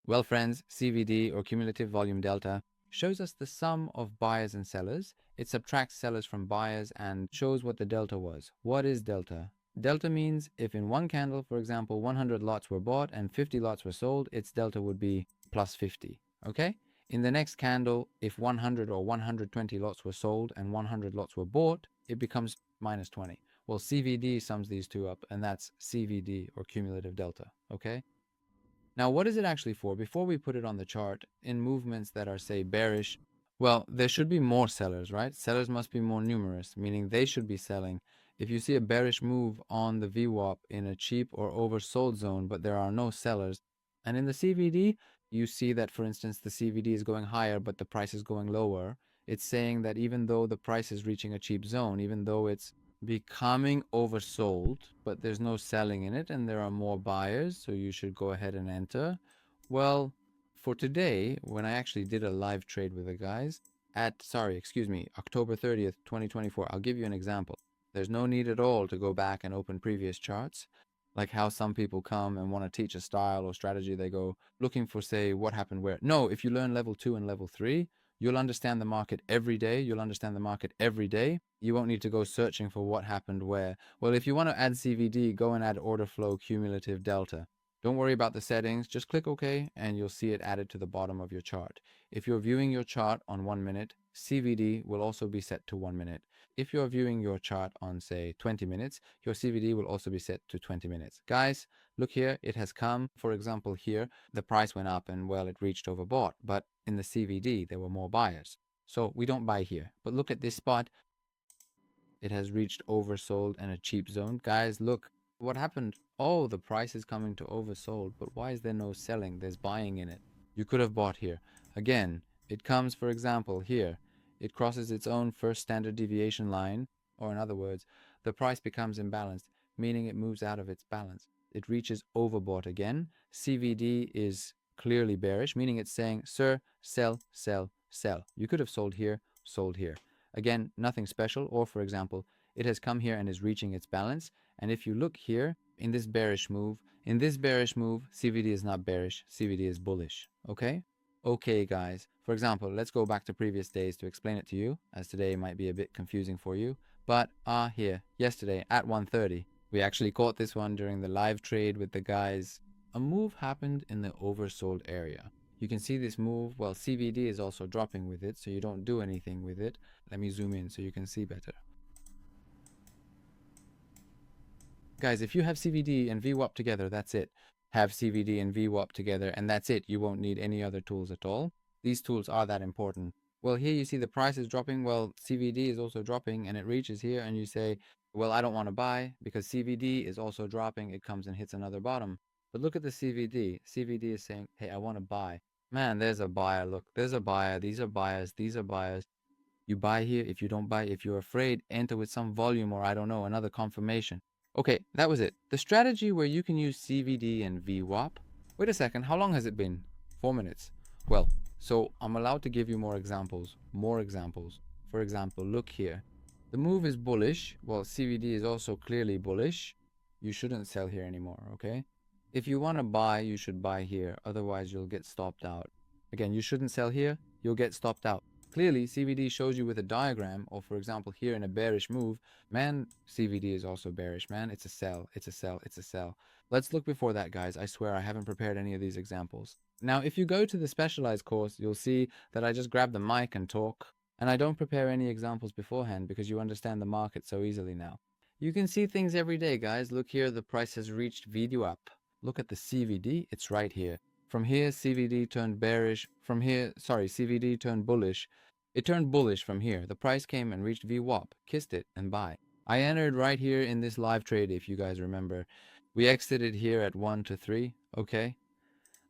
Well, friends, CVD or cumulative volume delta shows us the sum of buyers and sellers. It subtracts sellers from buyers and shows what the delta was. What is delta? Delta means if in one candle, for example, 100 lots were bought and 50 lots were sold, its delta would be plus 50. Okay? In the next candle, if 100 or 120 lots were sold and 100 lots were bought, it becomes minus 20. Well, CVD sums these two up, and that's CVD or cumulative delta. Okay? Now, what is it actually for? Before we put it on the chart, in movements that are, say, bearish, well, there should be more sellers, right? Sellers must be more numerous, meaning they should be selling. If you see a bearish move on the VWAP in a cheap or oversold zone, but there are no sellers, and in the CVD, you see that, for instance, the CVD is going higher, but the price is going lower. It's saying that even though the price is reaching a cheap zone, even though it's becoming oversold, but there's no selling in it and there are more buyers, so you should go ahead and enter. Well, for today, when I actually did a live trade with the guys at, October 30th, 2024, I'll give you an example. There's no need at all to go back and open previous charts, like how some people come and want to teach a style or strategy. They go looking for, say, what happened where. No, if you learn level 2 and level 3, you'll understand the market every day. You'll understand the market every day. You won't need to go searching for what happened where. Well, if you want to add CVD, go and add order flow cumulative delta. Don't worry about the settings. Just click OK and you'll see it added to the bottom of your chart. If you're viewing your chart on 1 minute, CVD will also be set to 1 minute. If you're viewing your chart on, say, 20 minutes, your CVD will also be set to 20 minutes. Guys, look here, it has come. For example, here, the price went up and, well, it reached overbought. But in the CVD, there were more buyers. So we don't buy here. But look at this spot. It has reached oversold and a cheap zone. Guys, look, what happened? Oh, the price is coming to oversold. But why is there no selling? There's buying in it. You could have bought here. Again, it comes, for example, here. It crosses its own first standard deviation line, or in other words, the price becomes imbalanced, meaning it moves out of its balance. It reaches overbought again. CVD is clearly bearish, meaning it's saying, sir, sell, sell, sell. You could have sold here, sold here. Again, nothing special. Or for example, it has come here and is reaching its balance. And if you look here in this bearish move, CVD is not bearish, CVD is bullish. Okay? Okay, guys. For example, let's go back to previous days to explain it to you, as today might be a bit confusing for you. But here, yesterday at 1:30, we actually caught this one during the live trade with the guys. A move happened in the oversold area. You can see this move. Well, CVD is also dropping with it, so you don't do anything with it. Let me zoom in so you can see better. Guys, if you have CVD and VWAP together, that's it. Have CVD and VWAP together, and that's it. You won't need any other tools at all. These tools are that important. Well, here you see the price is dropping. Well, CVD is also dropping, and it reaches here, and you say, well, I don't want to buy because CVD is also dropping. It comes and hits another bottom. But look at the CVD. CVD is saying, hey, I want to buy. Man, there's a buyer. Look, there's a buyer. These are buyers. These are buyers. You buy here. If you don't buy, if you're afraid, enter with some volume or I don't know, another confirmation. Okay, that was it. The strategy where you can use CVD and VWAP. Wait a second, how long has it been? 4 minutes. Well, so I'm allowed to give you more examples. More examples. For example, look here. The move is bullish. Well, CVD is also clearly bullish. You shouldn't sell here anymore, okay? If you want to buy, you should buy here. Otherwise, you'll get stopped out. Again, you shouldn't sell here. You'll get stopped out. Clearly, CVD shows you with a diagram, or for example, here in a bearish move, man, CVD is also bearish, man. It's a sell, it's a sell, it's a sell. Let's look before that, guys. I swear I haven't prepared any of these examples. Now, if you go to the specialized course, you'll see that I just grab the mic and talk, and I don't prepare any examples beforehand because you understand the market so easily now. You can see things every day, guys. Look here, the price has reached VWAP. Look at the CVD, it's right here. From here, CVD turned bearish. From here, CVD turned bullish. It turned bullish from here. The price came and reached VWAP, kissed it, and buy. I entered right here in this live trade, if you guys remember. We exited here at 1 to 3, okay?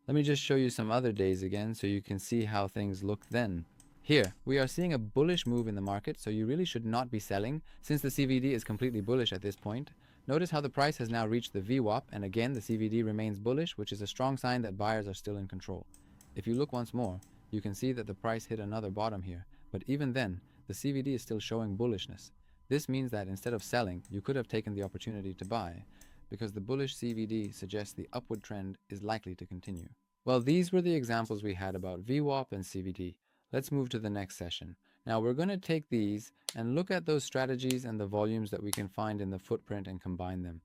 Let me just show you some other days again so you can see how things looked then. Here, we are seeing a bullish move in the market, so you really should not be selling, since the CVD is completely bullish at this point. Notice how the price has now reached the VWAP, and again the CVD remains bullish, which is a strong sign that buyers are still in control. If you look once more, you can see that the price hit another bottom here, but even then, the CVD is still showing bullishness. This means that instead of selling, you could have taken the opportunity to buy, because the bullish CVD suggests the upward trend is likely to continue. Well, these were the examples we had about VWAP and CVD. Let's move to the next session. Now we're going to take these and look at those strategies and the volumes that we can find in the footprint and combine them.